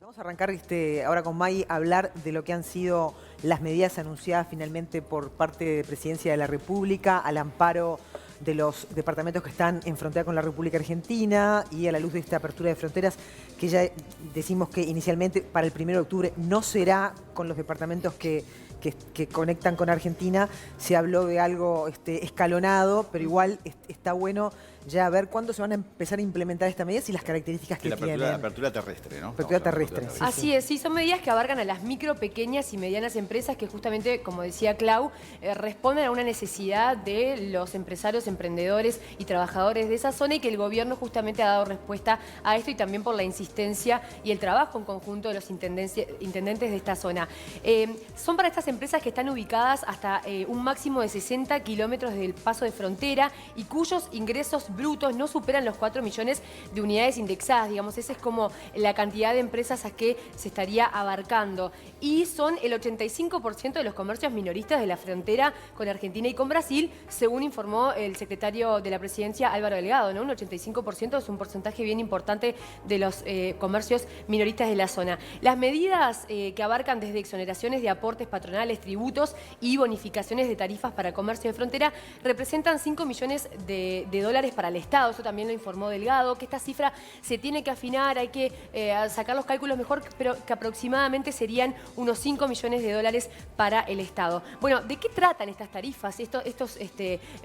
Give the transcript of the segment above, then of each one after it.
Vamos a arrancar ahora con May a hablar de lo que han sido las medidas anunciadas finalmente por parte de Presidencia de la República al amparo de los departamentos que están en frontera con la República Argentina y a la luz de esta apertura de fronteras que ya decimos que inicialmente para el 1 de octubre no será con los departamentos que conectan con Argentina. Se habló de algo escalonado, pero igual está bueno ya ver cuándo se van a empezar a implementar estas medidas y las características que tienen. La apertura terrestre, ¿no? Apertura terrestre. Sí, Así es, sí, son medidas que abarcan a las micro, pequeñas y medianas empresas que justamente, como decía Clau, responden a una necesidad de los empresarios, emprendedores y trabajadores de esa zona y que el gobierno justamente ha dado respuesta a esto y también por la insistencia y el trabajo en conjunto de los intendentes de esta zona. Son para estas empresas que están ubicadas hasta un máximo de 60 kilómetros del paso de frontera y cuyos ingresos brutos no superan los 4 millones de unidades indexadas, digamos, esa es como la cantidad de empresas a que se estaría abarcando. Y son el 85% de los comercios minoristas de la frontera con Argentina y con Brasil, según informó el secretario de la Presidencia, Álvaro Delgado, ¿no? Un 85% es un porcentaje bien importante de los comercios minoristas de la zona. Las medidas que abarcan desde exoneraciones de aportes patronales, tributos y bonificaciones de tarifas para comercio de frontera representan 5 millones de dólares para el Estado. Eso también lo informó Delgado, que esta cifra se tiene que afinar, hay que sacar los cálculos mejor, pero que aproximadamente serían unos 5 millones de dólares para el Estado. Bueno, ¿de qué tratan estas tarifas, estos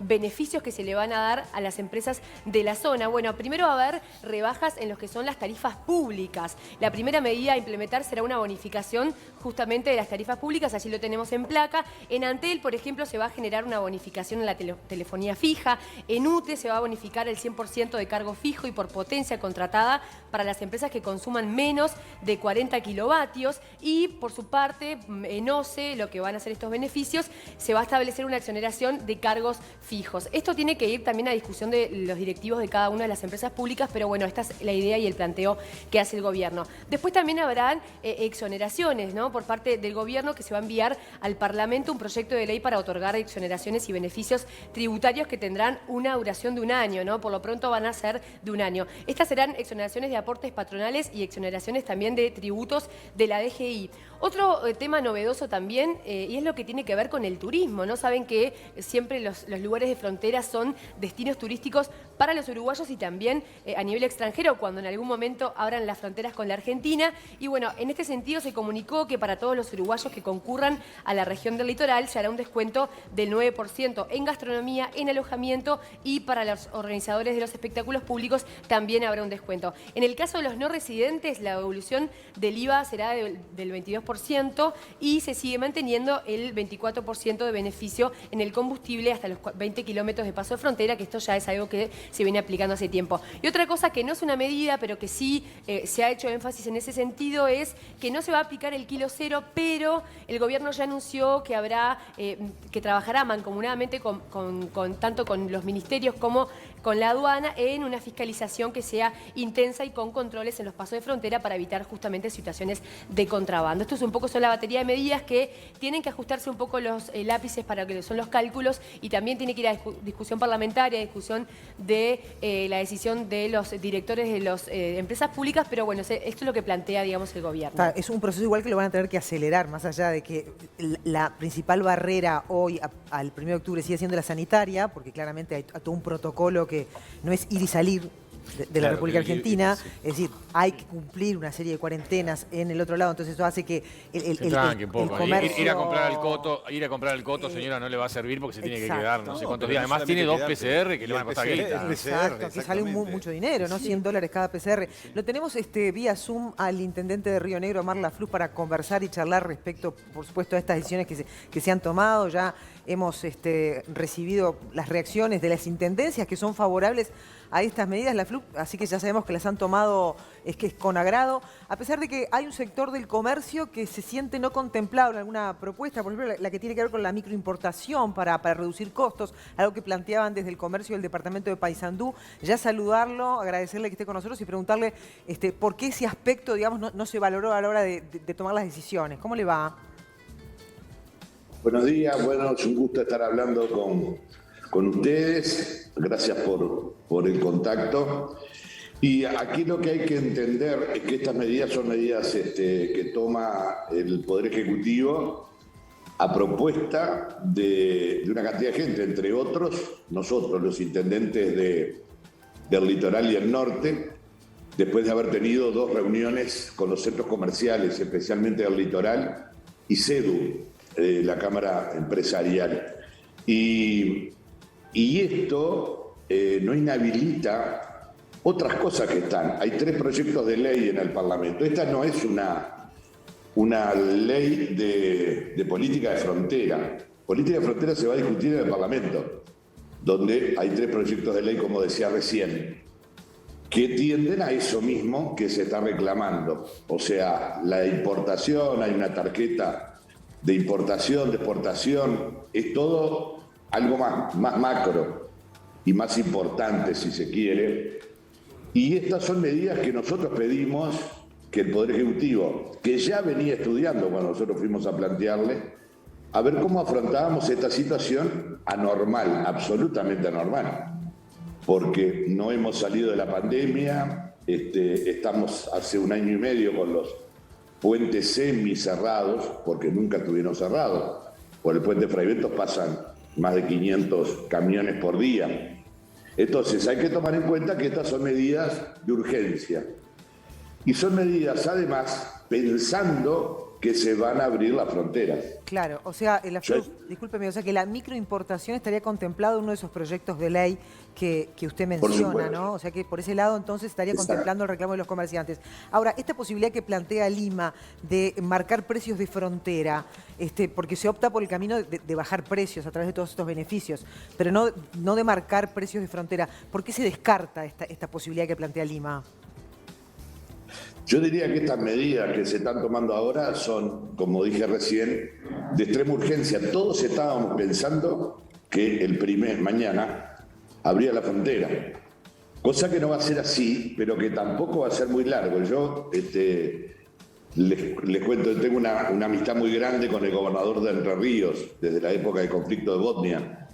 beneficios que se le van a dar a las empresas de la zona? Bueno, primero va a haber rebajas en lo que son las tarifas públicas. La primera medida a implementar será una bonificación justamente de las tarifas públicas, así lo tenemos en placa. En Antel, por ejemplo, se va a generar una bonificación en la telefonía fija. En UTE se va a bonificar el 100% de cargo fijo y por potencia contratada para las empresas que consuman menos de 40 kilovatios. Y por su parte, en OCE, lo que van a hacer estos beneficios, se va a establecer una exoneración de cargos fijos. Esto tiene que ir también a discusión de los directivos de cada una de las empresas públicas, pero bueno, esta es la idea y el planteo que hace el gobierno. Después también habrán exoneraciones, ¿no?, por parte del gobierno, que se va a enviar al Parlamento un proyecto de ley para otorgar exoneraciones y beneficios tributarios que tendrán una duración de un año, ¿no? Por lo pronto van a ser de un año. Estas serán exoneraciones de aportes patronales y exoneraciones también de tributos de la DGI. Otro tema novedoso también, y es lo que tiene que ver con el turismo, ¿no? Saben que siempre los lugares de frontera son destinos turísticos para los uruguayos y también a nivel extranjero, cuando en algún momento abran las fronteras con la Argentina. Y bueno, en este sentido se comunicó que para todos los uruguayos que concurran a la región del litoral se hará un descuento del 9% en gastronomía, en alojamiento, y para los organizadores de los espectáculos públicos también habrá un descuento. En el caso de los no residentes, la devolución del IVA será del 22% y se sigue manteniendo el 24% de beneficio en el combustible hasta los 20 kilómetros de paso de frontera, que esto ya es algo que se viene aplicando hace tiempo. Y otra cosa que no es una medida, pero que sí se ha hecho énfasis en ese sentido, es que no se va a aplicar el kilo cero, pero el gobierno ya anunció que habrá, que trabajará mancomunadamente tanto con los ministerios como con la aduana en una fiscalización que sea intensa y con controles en los pasos de frontera para evitar justamente situaciones de contrabando. Esto es un poco, son la batería de medidas que tienen que ajustarse un poco los lápices para que son los cálculos, y también tiene que ir a discusión parlamentaria, discusión de la decisión de los directores de las empresas públicas, pero bueno, esto es lo que plantea, digamos, el gobierno. Es un proceso igual que lo van a tener que acelerar, más allá de que la principal barrera hoy al 1 de octubre sigue siendo la sanitaria, porque claramente hay todo un protocolo que no es ir y salir de la República Argentina, sí. Es decir, hay que cumplir una serie de cuarentenas en el otro lado, entonces eso hace que el comercio... Ir a comprar el coto, señora, no le va a servir porque se tiene que quedar no sé cuántos días. Además tiene 2 PCR que le van a costar guita. Exacto, que sale mucho dinero, ¿no? 100 dólares cada PCR. Lo tenemos vía Zoom al intendente de Río Negro, Omar Lafluz, para conversar y charlar respecto, por supuesto, a estas decisiones que se han tomado. Ya hemos recibido las reacciones de las intendencias que son favorables a estas medidas, Lafluz, así que ya sabemos que las han tomado con agrado, a pesar de que hay un sector del comercio que se siente no contemplado en alguna propuesta, por ejemplo, la que tiene que ver con la microimportación para reducir costos, algo que planteaban desde el comercio del departamento de Paysandú. Ya saludarlo, agradecerle que esté con nosotros y preguntarle por qué ese aspecto, digamos, no se valoró a la hora de tomar las decisiones. ¿Cómo le va? Buenos días, bueno, es un gusto estar hablando con ustedes. Gracias por el contacto. Y aquí lo que hay que entender es que estas medidas son medidas que toma el Poder Ejecutivo a propuesta de una cantidad de gente, entre otros nosotros, los intendentes del litoral y el norte, después de haber tenido 2 reuniones con los centros comerciales, especialmente del litoral, y CEDU, la Cámara Empresarial. Y esto no inhabilita otras cosas que están. Hay 3 proyectos de ley en el Parlamento. Esta no es una ley de política de frontera. Política de frontera se va a discutir en el Parlamento, donde hay 3 proyectos de ley, como decía recién, que tienden a eso mismo que se está reclamando. O sea, la importación, hay una tarjeta de importación, de exportación, es todo algo más macro y más importante, si se quiere. Y estas son medidas que nosotros pedimos que el Poder Ejecutivo, que ya venía estudiando cuando nosotros fuimos a plantearle, a ver cómo afrontábamos esta situación anormal, absolutamente anormal. Porque no hemos salido de la pandemia, estamos hace 1 año y medio con los puentes semicerrados, porque nunca estuvieron cerrados. Por el puente Fray Bentos pasan más de 500 camiones por día. Entonces hay que tomar en cuenta que estas son medidas de urgencia. Y son medidas, además, pensando que se van a abrir las fronteras. Claro, o sea, discúlpeme, o sea que la microimportación estaría contemplado en uno de esos proyectos de ley que usted menciona, ¿no? O sea que por ese lado entonces estaría contemplando el reclamo de los comerciantes. Ahora, esta posibilidad que plantea Lima de marcar precios de frontera, porque se opta por el camino de bajar precios a través de todos estos beneficios, pero no de marcar precios de frontera, ¿por qué se descarta esta posibilidad que plantea Lima? Yo diría que estas medidas que se están tomando ahora son, como dije recién, de extrema urgencia. Todos estábamos pensando que mañana abría la frontera, cosa que no va a ser así, pero que tampoco va a ser muy largo. Yo les cuento, tengo una amistad muy grande con el gobernador de Entre Ríos, desde la época del conflicto de Botnia.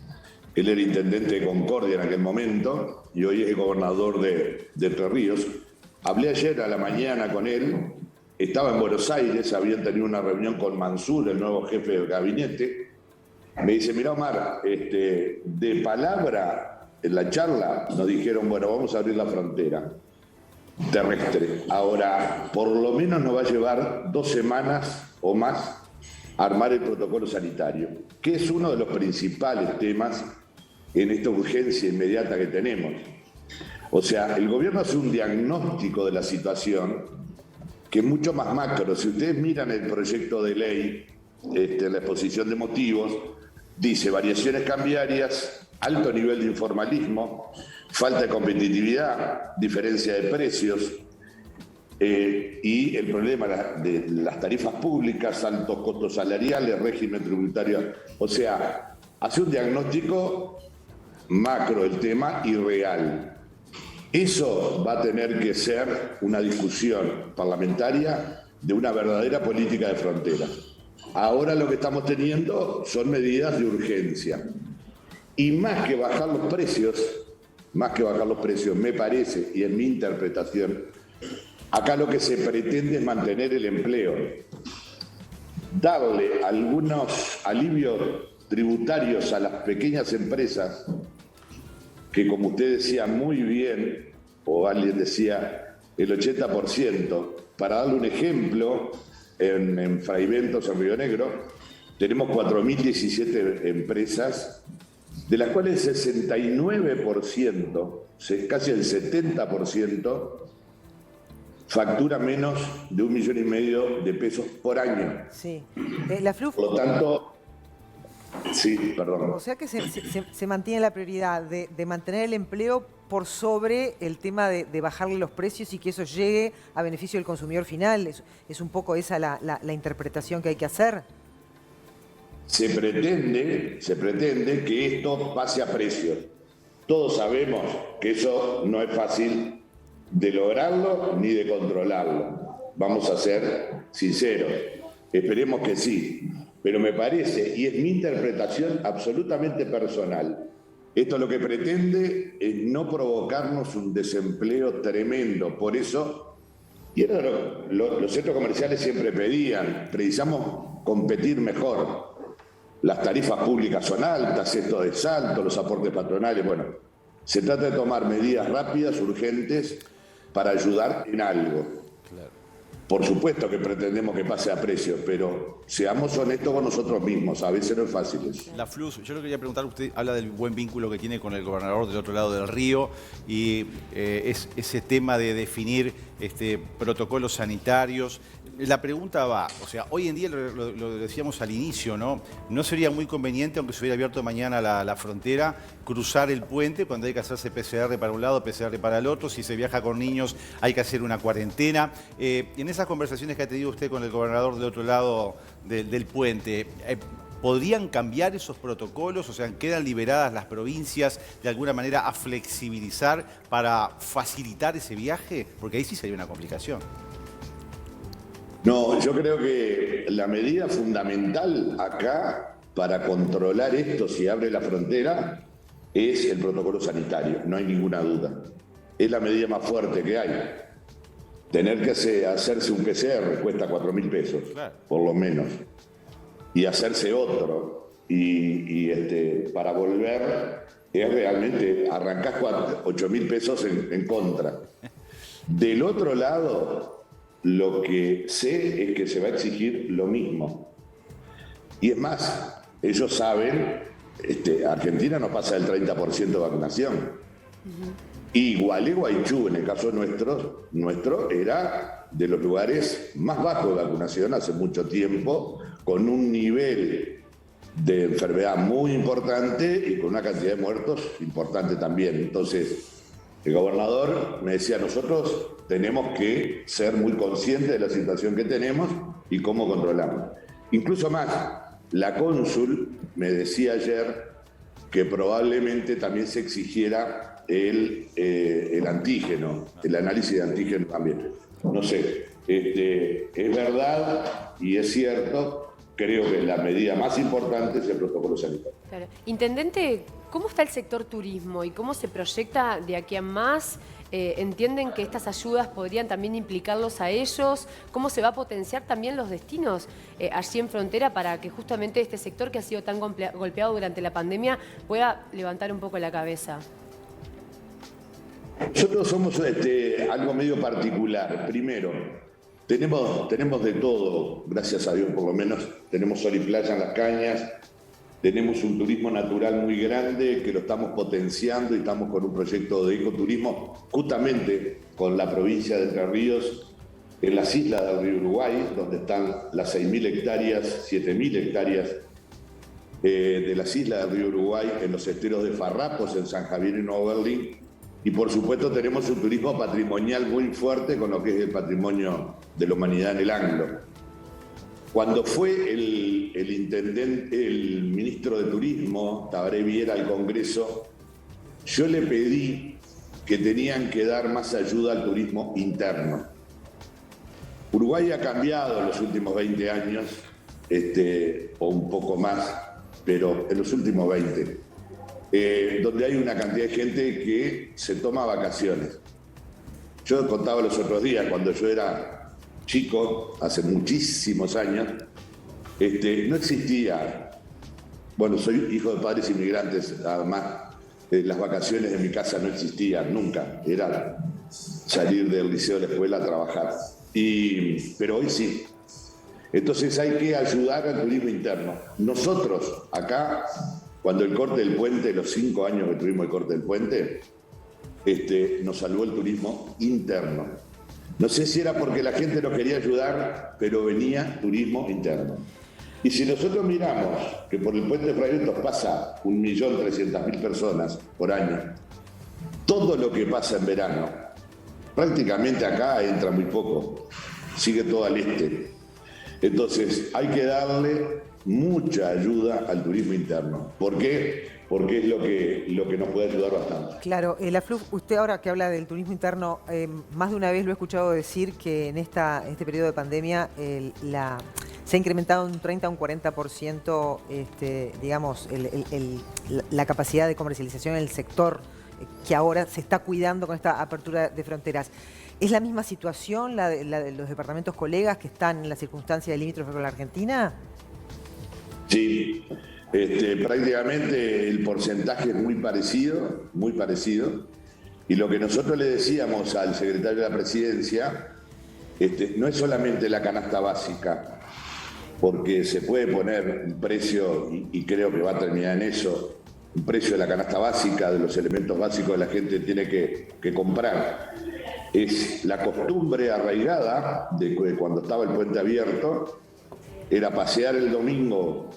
Él era intendente de Concordia en aquel momento y hoy es el gobernador de Entre Ríos. Hablé ayer a la mañana con él, estaba en Buenos Aires, habían tenido una reunión con Mansur, el nuevo jefe del gabinete. Me dice, mirá Omar, de palabra en la charla nos dijeron, bueno, vamos a abrir la frontera terrestre. Ahora, por lo menos nos va a llevar 2 semanas o más a armar el protocolo sanitario, que es uno de los principales temas en esta urgencia inmediata que tenemos. O sea, el gobierno hace un diagnóstico de la situación que es mucho más macro. Si ustedes miran el proyecto de ley, la exposición de motivos, dice variaciones cambiarias, alto nivel de informalismo, falta de competitividad, diferencia de precios y el problema de las tarifas públicas, altos costos salariales, régimen tributario. O sea, hace un diagnóstico macro del tema y real. Eso va a tener que ser una discusión parlamentaria de una verdadera política de frontera. Ahora lo que estamos teniendo son medidas de urgencia. Y más que bajar los precios, me parece, y en mi interpretación, acá lo que se pretende es mantener el empleo. Darle algunos alivios tributarios a las pequeñas empresas que, como usted decía muy bien, o alguien decía el 80%, para darle un ejemplo, en Fray Bentos, en Río Negro, tenemos 4.017 empresas, de las cuales el 69%, casi el 70%, factura menos de 1,5 millones de pesos por año. Sí. La FLUF... Por lo tanto... Sí, perdón. O sea que se mantiene la prioridad de mantener el empleo por sobre el tema de bajarle los precios y que eso llegue a beneficio del consumidor final. ¿Es un poco esa la interpretación que hay que hacer? Se pretende que esto pase a precios. Todos sabemos que eso no es fácil de lograrlo ni de controlarlo. Vamos a ser sinceros. Esperemos que sí. Pero me parece, y es mi interpretación absolutamente personal, Esto lo que pretende es no provocarnos un desempleo tremendo. Por eso, y era los centros comerciales siempre pedían, precisamos competir mejor. Las tarifas públicas son altas, esto es alto, los aportes patronales. Bueno, se trata de tomar medidas rápidas, urgentes, para ayudar en algo. Por supuesto que pretendemos que pase a precio, pero seamos honestos con nosotros mismos, a veces no es fácil eso. La FLUS, yo le quería preguntar, usted habla del buen vínculo que tiene con el gobernador del otro lado del río y ese tema de definir protocolos sanitarios. La pregunta va, o sea, hoy en día lo decíamos al inicio, ¿no? ¿No sería muy conveniente, aunque se hubiera abierto mañana la frontera, cruzar el puente cuando hay que hacerse PCR para un lado, PCR para el otro? Si se viaja con niños hay que hacer una cuarentena. En esas conversaciones que ha tenido usted con el gobernador del otro lado del puente, ¿podrían cambiar esos protocolos? O sea, ¿quedan liberadas las provincias de alguna manera a flexibilizar para facilitar ese viaje? Porque ahí sí sería una complicación. No, yo creo que la medida fundamental acá para controlar esto, si abre la frontera, es el protocolo sanitario, no hay ninguna duda. Es la medida más fuerte que hay. Tener que hacerse un PCR cuesta 4.000 pesos, claro, por lo menos. Y hacerse otro. Para volver, es realmente, arrancás 8.000 pesos en contra. Del otro lado, lo que sé es que se va a exigir lo mismo. Y es más, ellos saben, Argentina no pasa del 30% de vacunación. Y Gualeguaychú, en el caso nuestro era de los lugares más bajos de vacunación hace mucho tiempo, con un nivel de enfermedad muy importante y con una cantidad de muertos importante también. Entonces, el gobernador me decía, nosotros tenemos que ser muy conscientes de la situación que tenemos y cómo controlamos. Incluso más, la cónsul me decía ayer que probablemente también se exigiera el antígeno, el análisis de antígeno también. No sé, es verdad y es cierto. Creo que la medida más importante es el protocolo sanitario. Claro. Intendente, ¿cómo está el sector turismo y cómo se proyecta de aquí a más? ¿Entienden que estas ayudas podrían también implicarlos a ellos? ¿Cómo se va a potenciar también los destinos allí en frontera para que justamente este sector que ha sido tan golpeado durante la pandemia pueda levantar un poco la cabeza? Nosotros somos algo medio particular. Primero, tenemos de todo, gracias a Dios por lo menos. Tenemos sol y playa en las cañas, tenemos un turismo natural muy grande que lo estamos potenciando y estamos con un proyecto de ecoturismo justamente con la provincia de Entre Ríos, en las islas del río Uruguay, donde están las 6.000 hectáreas, 7.000 hectáreas de las islas del río Uruguay, en los esteros de Farrapos, en San Javier y Nuevo Berlín. Y por supuesto tenemos un turismo patrimonial muy fuerte con lo que es el patrimonio de la humanidad en el Anglo. Cuando fue el ministro de Turismo, Tabaré Viera, al Congreso, yo le pedí que tenían que dar más ayuda al turismo interno. Uruguay ha cambiado en los últimos 20 años, o un poco más, pero en los últimos 20. Donde hay una cantidad de gente que se toma vacaciones. Yo contaba los otros días, cuando yo era chico, hace muchísimos años, no existía, bueno, soy hijo de padres inmigrantes, además, las vacaciones en mi casa no existían nunca, era salir del liceo de la escuela a trabajar, pero hoy sí. Entonces hay que ayudar al turismo interno. Nosotros, acá, cuando el corte del puente, los 5 años que tuvimos el corte del puente, nos salvó el turismo interno. No sé si era porque la gente nos quería ayudar, pero venía turismo interno. Y si nosotros miramos que por el puente de Fray Bentos pasa 1.300.000 personas por año, todo lo que pasa en verano, prácticamente acá entra muy poco, sigue todo al este. Entonces hay que darle mucha ayuda al turismo interno. ¿Por qué? Porque es lo que nos puede ayudar bastante. Claro, la FLUS, usted ahora que habla del turismo interno, más de una vez lo he escuchado decir que en este periodo de pandemia se ha incrementado un 30 a un 40%, digamos, la capacidad de comercialización en el sector que ahora se está cuidando con esta apertura de fronteras. ¿Es la misma situación la de los departamentos colegas que están en la circunstancia de limítrofe con la Argentina? Sí, prácticamente el porcentaje es muy parecido, muy parecido. Y lo que nosotros le decíamos al secretario de la Presidencia, no es solamente la canasta básica, porque se puede poner un precio, y creo que va a terminar en eso, un precio de la canasta básica, de los elementos básicos que la gente tiene que comprar. Es la costumbre arraigada de cuando estaba el puente abierto, era pasear el domingo,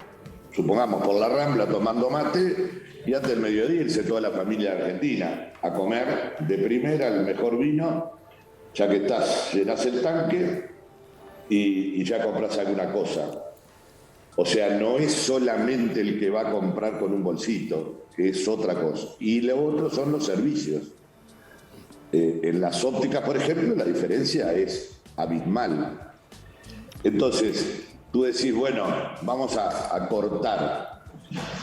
supongamos, por la Rambla tomando mate, y antes del mediodía irse toda la familia argentina a comer de primera el mejor vino, ya que llenás el tanque y ya compras alguna cosa. O sea, no es solamente el que va a comprar con un bolsito, es otra cosa. Y lo otro son los servicios. En las ópticas, por ejemplo, la diferencia es abismal. Entonces, tú decís, bueno, vamos a cortar.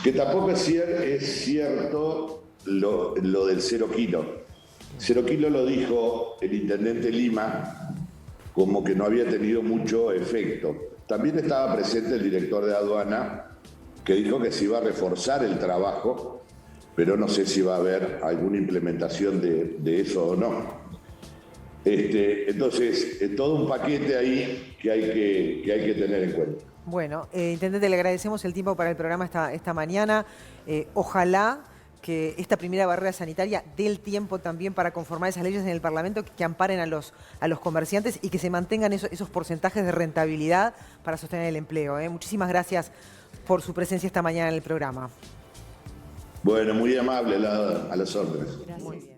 Que tampoco es cierto lo del 0 kilo. 0 kilo lo dijo el intendente Lima como que no había tenido mucho efecto. También estaba presente el director de aduana que dijo que se iba a reforzar el trabajo, pero no sé si va a haber alguna implementación de eso o no. Entonces, es todo un paquete ahí que hay que tener en cuenta. Bueno, intendente, le agradecemos el tiempo para el programa esta mañana. Ojalá que esta primera barrera sanitaria dé el tiempo también para conformar esas leyes en el Parlamento que amparen a los comerciantes y que se mantengan esos porcentajes de rentabilidad para sostener el empleo. Muchísimas gracias por su presencia esta mañana en el programa. Bueno, muy amable a las órdenes. Muy bien.